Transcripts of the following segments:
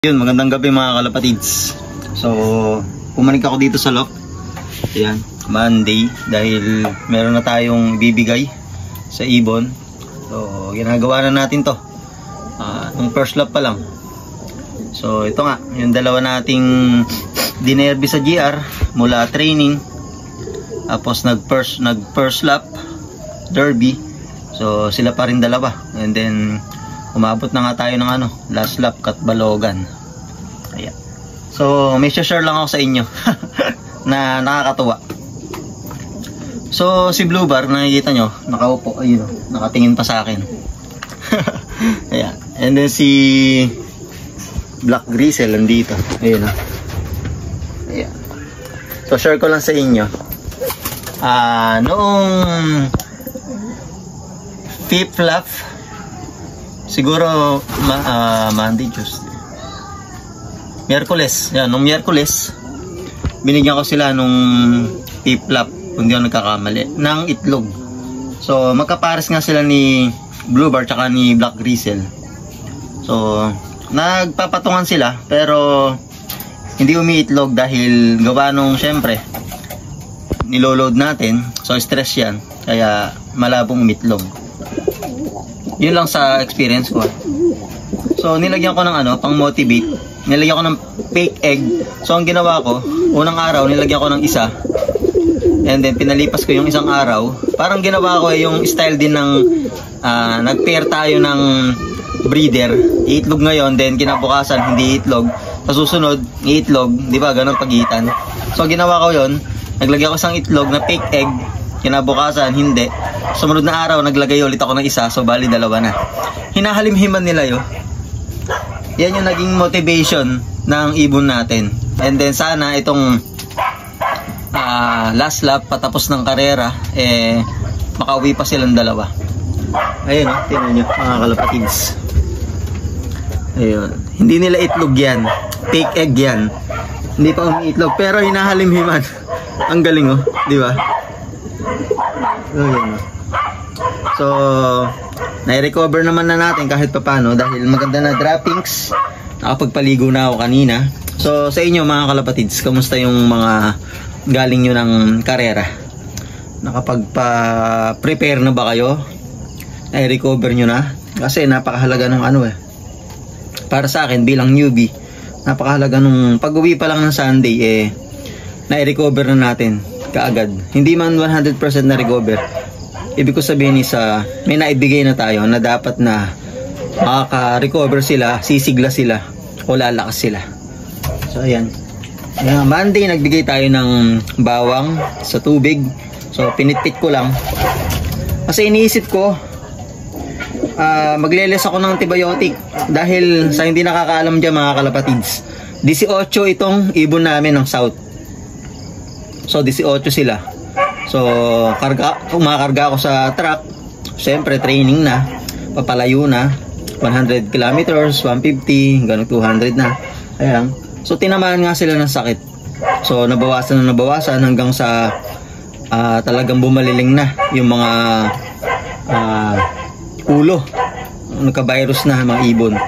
Yun, magandang gabi mga kalapatids. So, pumanik ako dito sa loft. Ayan, Monday. Dahil meron na tayong bibigay sa ibon. So, ginagawa na natin to. Nung first lap pa lang. So, ito nga, yung dalawa nating dinerby sa GR mula training. Tapos nag first lap derby. So, sila pa rin dalawa. And then umabot na nga tayo ng last lap Katbalogan. Ayan. So, may share lang ako sa inyo na nakakatuwa. So, si Blue Bar, nakikita nyo, nakaupo, ayun, nakatingin pa sa akin. Ayan. And then si Black Grizzle nandito. Ayun. Ayan. So, share ko lang sa inyo. Noong fifth lap, siguro Monday, Tuesday, Miyerkules. Yan, nung Miyerkules, binigyan ko sila nung fifth lap, kung di ako nagkakamali, ng itlog. So, magkapares nga sila ni Blue Bar tsaka ni Black Grizzle. So, nagpapatungan sila, pero hindi umiitlog dahil gawa nung syempre, niloload natin. So, stress yan. Kaya, malabong umitlog. Yun lang sa experience ko. So, nilagyan ko ng pang motivate. Nilagyan ko ng fake egg. So, ang ginawa ko, unang araw, nilagyan ko ng isa. And then, pinalipas ko yung isang araw. Parang ginawa ko yung style din ng nag-pair tayo ng breeder. Iitlog ngayon, then kinabukasan, hindi iitlog. Sa susunod, iitlog. Di ba? Ganun pagitan. So, ginawa ko yun. Naglagyan ko isang itlog na fake egg. Kinabukasan, hindi. Sumunod na araw, naglagay ulit ako ng isa. So, bali dalawa na. Hinahalimhiman nila yun. Yan yung naging motivation ng ibon natin. And then, sana itong last lap, patapos ng karera, makauwi pa silang dalawa. Ayun, tingnan nyo, mga kalapatids. Ayun. Hindi nila itlog yan. Fake egg yan. Hindi pa umiitlog. Pero hinahalimhiman. Ang galing, di ba? Ayun. So, nai-recover naman na natin kahit papano dahil maganda na droppings. Nakapagpaligo na ako kanina. So, sa inyo mga kalapatids, kamusta yung mga galing nyo ng karera? Nakapagpa-prepare na ba kayo? Nai-recover nyo na? Kasi napakahalaga ng para sa akin bilang newbie, napakahalaga nung pag-uwi pa lang ng Sunday, nai-recover na natin kaagad. Hindi man 100% na recover. Ibig ko sabihin may naibigay na tayo na dapat na makaka-recover sila, sisigla sila, o lalakas sila. So, ayan. Monday, nagbigay tayo ng bawang sa tubig. So, pinitpit ko lang. Kasi iniisip ko, magleles ako ng antibiotic. Dahil sa hindi nakakaalam dyan mga kalapatids, 18 itong ibon namin ng South. So, 18 sila. So, umakarga ako sa truck. Siyempre, training na. Papalayo na. 100 kilometers, 150, hanggang 200 na. Ayan. So, tinamaan nga sila ng sakit. So, nabawasan hanggang sa talagang bumaliling na yung mga ulo. Nagka-virus na mga ibon.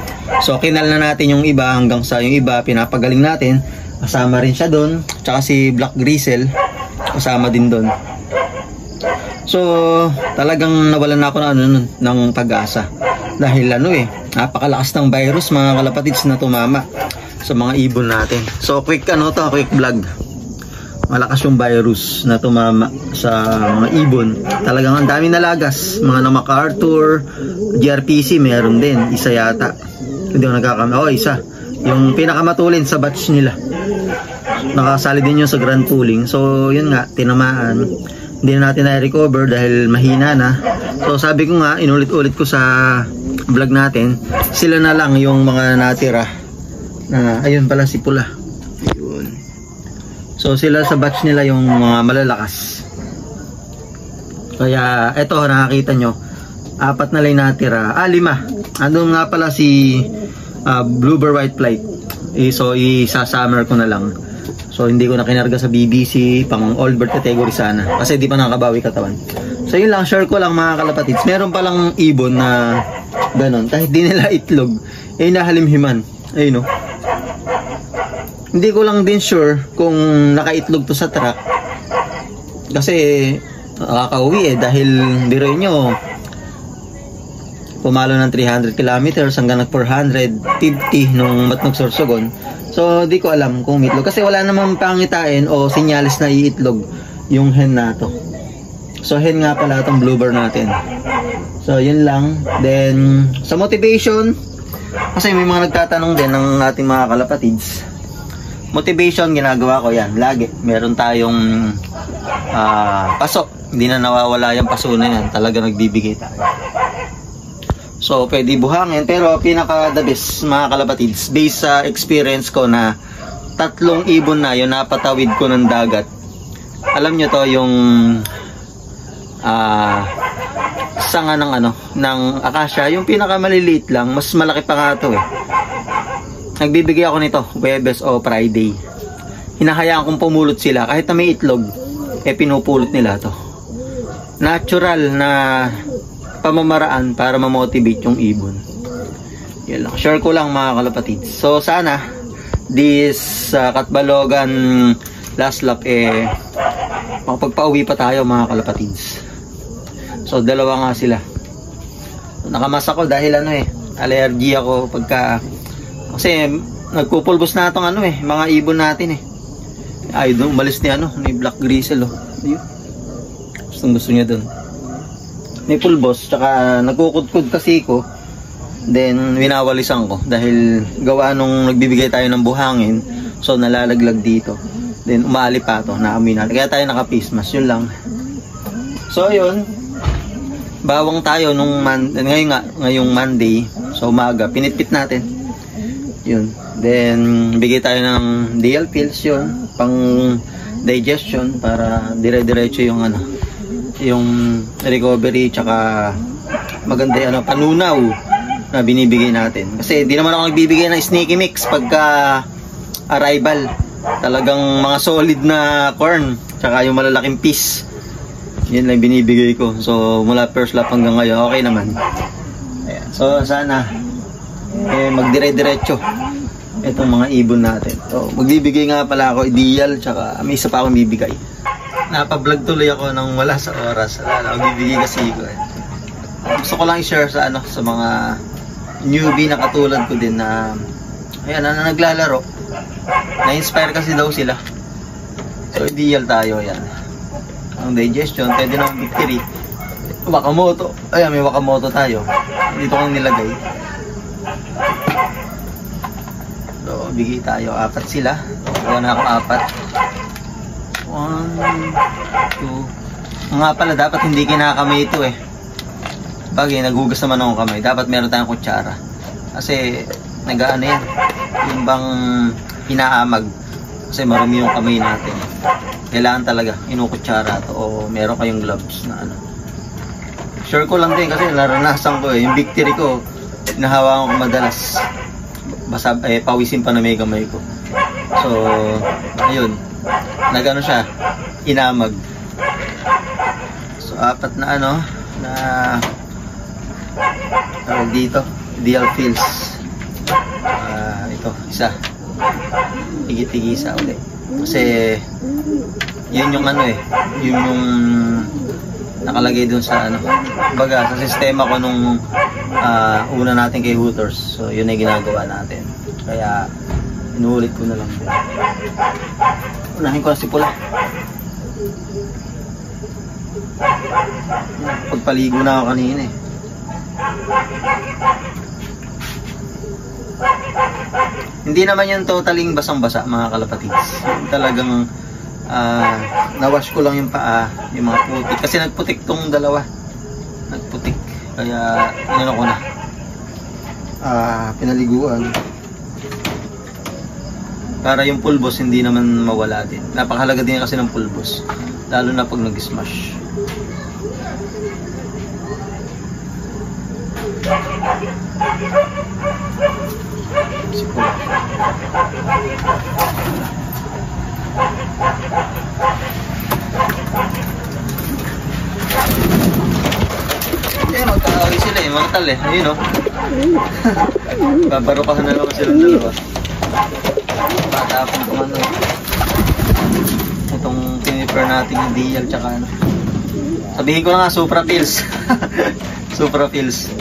So, kinal na natin yung iba hanggang sa yung iba, pinapagaling natin. Kasama rin siya doon. Tsaka si Black Grizzle, kasama din doon. So, talagang nawalan na ako ng pag-asa. Dahil napakalakas ng virus mga kalapatids na tumama sa mga ibon natin. So, quick vlog. Malakas yung virus na tumama sa mga ibon. Talagang ang dami nalagas. Mga na MacArthur, GRPC, meron din. Isa yata. Hindi ko nagkakamali. Isa. Yung pinakamatulin sa batch nila. Nakasali din yun sa grand pooling. So, yun nga, tinamaan. Hindi na natin na-recover dahil mahina na. So, sabi ko nga, inulit-ulit ko sa vlog natin, sila na lang yung mga natira. Ayun pala si Pula. Ayun. So, sila sa batch nila yung mga malalakas. Kaya, eto, nakakita nyo, 4 na lang natira. 5. Andun nga pala si Bluebird White Flight. So, isa-summer ko na lang. So, hindi ko na kinarga sa BBC, pang all bird category sana. Kasi di pa nakabawi katawan. So, yun lang, share ko lang mga kalapatids. Meron palang ibon na ganon. Kahit di nila itlog, nahalimhiman. Ayun, no? Hindi ko lang din sure kung nakaitlog to sa truck. Kasi nakakauwi dahil biruin nyo, pumalo ng 300 kilometers hanggang nag 450 nung Matnog Sorsogon. So di ko alam kung itlog kasi wala namang pangitain o sinyalis na iitlog yung hen na to. So hen nga pala itong bluebird natin. So yun lang. Then sa motivation, kasi may mga nagtatanong din ng ating mga kalapatids. Motivation, ginagawa ko yan lagi. Meron tayong paso. Hindi na nawawala yung paso na yan. Talaga nagbibigay tayo. So pwede buhangin, pero pinaka the best mga kalapatids, based sa experience ko na 3 ibon na yun napatawid ko ng dagat. Alam nyo to, yung sanga ng ng akasya, yung pinaka maliliit lang, mas malaki pa nga to Nagbibigay ako nito Webes o Friday. Hinahayaan kong pumulot sila kahit na may itlog, pinupulot nila to. Natural na pamamaraan para ma-motivate yung ibon. Yan lang. Share ko lang mga kalapatids. So sana this Katbalogan last lap makapagpauwi pa tayo mga kalapatids. So dalawa nga sila. Nakamas ako dahil allergy ako pagka kasi nagpupulbos na itong mga ibon natin ay doon umalis ni Black Grizzle gusto niya doon. May pulbos, tsaka nagkukudkud kasi ko, then winawalisan ko dahil gawa nung nagbibigay tayo ng buhangin, so nalalaglag dito, then umaali pa to, naamoy natin, kaya tayo naka-face mask, yun lang. So yun, bawang tayo nung ngayong Monday, so umaga, pinitpit natin yun, then bigay tayo ng DL pills yun, pang digestion para dire-diretso yung yung recovery, tsaka maganda panunaw na binibigay natin. Kasi di naman ako nagbibigay ng sneaky mix pagka arrival. Talagang mga solid na corn, tsaka yung malalaking piece. Yan lang binibigay ko. So mula first lap hanggang ngayon, okay naman. Ayan. So sana magdire-diretso itong mga ibon natin. So magbibigay nga pala ako ideal, tsaka may isa pa akong bibigay. Napablog tuloy ako nang wala sa oras. Magbibigay kasi ko Gusto ko lang i-share sa sa mga newbie na katulad ko din na ayan, na naglalaro. Na-inspire kasi daw sila. So ideal tayo yan. Ang digestion, pwede ng victory. Wakamoto. Ayan, may wakamoto tayo. Dito kong nilagay. So bigay tayo. 4 sila. Kuha na ako 4. 1, 2. Nga pala, dapat hindi kinakamay ito Bagay, naghugas naman ako kamay. Dapat meron tayong kutsara. Kasi, nag-ano yan. Yung bang inaamag. Kasi marami yung kamay natin. Kailangan talaga, inukutsara to. O meron kayong gloves na Sure ko lang din kasi naranasan ko Yung victory ko, nahawakan ko madalas. Basta, pawisin pa na may kamay ko. So, ayun. Nagano siya, inamag. So 4 na na dito, ideal pills. Ito, isa. Higit-higisa ulit. Kasi yun yung yun yung nakalagay dun sa Baga, sa sistema ko nung una natin kay Hooters. So yun ay ginagawa natin. Kaya inuulit ko na lang din. Unahin ko na si Pula. Pagpaligo na ako kanina Hindi naman yan totaling basang-basa mga kalapatids. Talagang nawash ko lang yung paa, yung mga putik. Kasi nagputik tong dalawa. Nagputik. Kaya ko na. Pinaliguan. Para yung pulbos hindi naman mawala din. Napakahalaga din kasi ng pulbos. Lalo na pag nag-smash. Magkaaway sila mga tal Ayun Babarukahan na naman silang dalawa. patapon itong ano. Itong piniper natin yung DL tsaka ano. Sabihin ko na nga, Supra Pills. Supra Pills.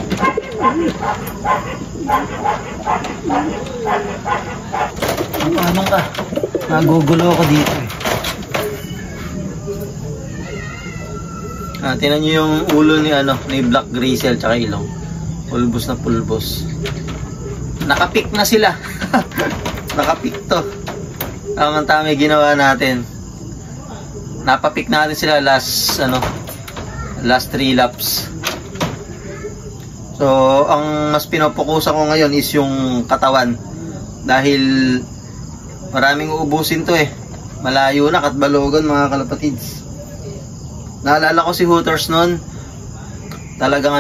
Anong ka? Nagugulo ako dito eh. Tinan nyo yung ulo ni ni Black Grizzle tsaka ilong. Pulbos na pulbos. Nakapik na sila. Nakapik to. Tama-tama ginawa natin. Napapik natin sila last 3 laps. So, ang mas pinopokusan ko ngayon is yung katawan. Dahil maraming uubusin to eh. Malayo na, Katbalogan mga kalapatids. Naalala ko si Hooters noon. Talagang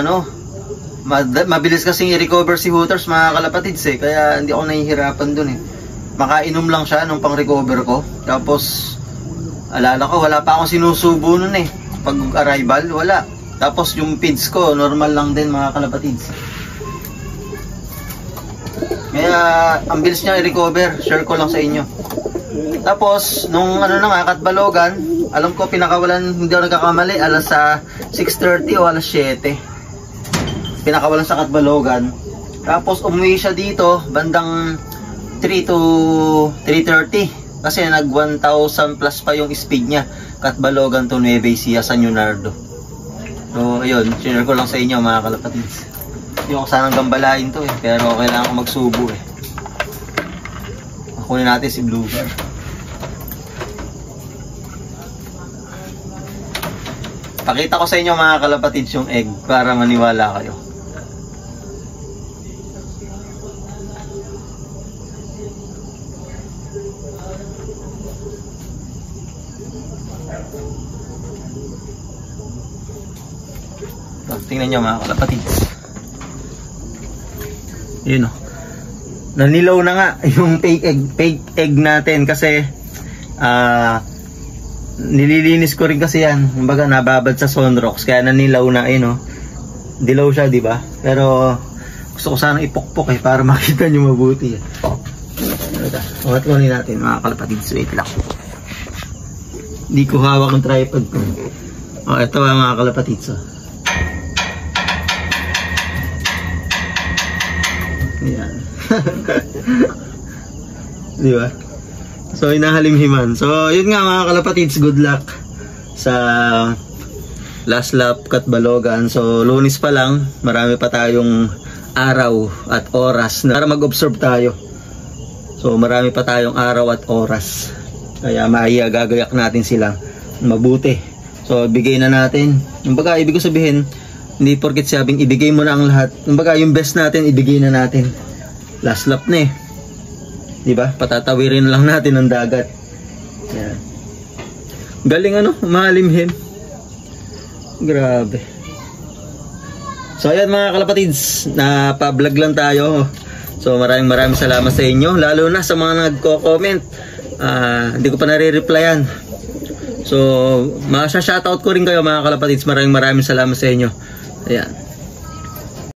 mabilis kasing i-recover si Hooters mga kalapatids eh. Kaya hindi ako nahihirapan dun eh. Makainom lang siya nung pang-recover ko. Tapos, alala ko, wala pa akong sinusubo nun eh. Pag-arrival, wala. Tapos yung feeds ko, normal lang din mga kalapatids. Kaya, ang bilis niya i-recover. Share ko lang sa inyo. Tapos, nung Katbalogan, alam ko pinakawalan, hindi ako nagkakamali, alas 6:30 o alas 7. Pinakawalan sa Katbalogan. Tapos, umuwi siya dito, bandang 3 to 3:30. Kasi nag 1,000 plus pa yung speed niya. Katbalogan to Nueva Ecija, San Leonardo. So, ayun, share ko lang sa inyo mga kalapatids. Hindi ko sanang gambalain to eh, pero kailangan ko magsubo eh. Kunin natin si Blue Bar. Pakita ko sa inyo mga kalapatids yung egg para maniwala kayo. Tingnan nyo mga kalapatids. Yun o. Nanilaw na nga yung fake egg natin kasi nililinis ko rin kasi yan. Kumbaga nababad sa sunrocks kaya nanilaw na yun o. Dilaw siya, di ba? Pero gusto ko sanang ipokpok eh para makita nyo mabuti eh. Umat ko natin mga kalapatids. Wait lang. Hindi ko hawak ng tripod ko. Ito mga kalapatids. Yan. Di ba? So, inahalimhiman. So, yun nga mga kalapatids, good luck sa last lap Katbalogan. So, Lunes pa lang, marami pa tayong araw at oras na para mag-observe tayo. So, marami pa tayong araw at oras. Kaya gagayak natin sila mabuti. So, bigay na natin. Kumbaga, ibig ko sabihin, hindi porket sabing ibigay mo na ang lahat. Kumbaga, yung best natin, ibigay na natin. Last lap na eh. Diba? Patatawirin lang natin ang dagat. Yan. Galing mahalimhin. Grabe. So, ayan mga kalapatids. Napa-vlog lang tayo. So, maraming salamat sa inyo. Lalo na sa mga nagko-comment. Hindi ko pa nare-replyan. So, shoutout ko rin kayo mga kalapatids. Maraming salamat sa inyo. Ayan.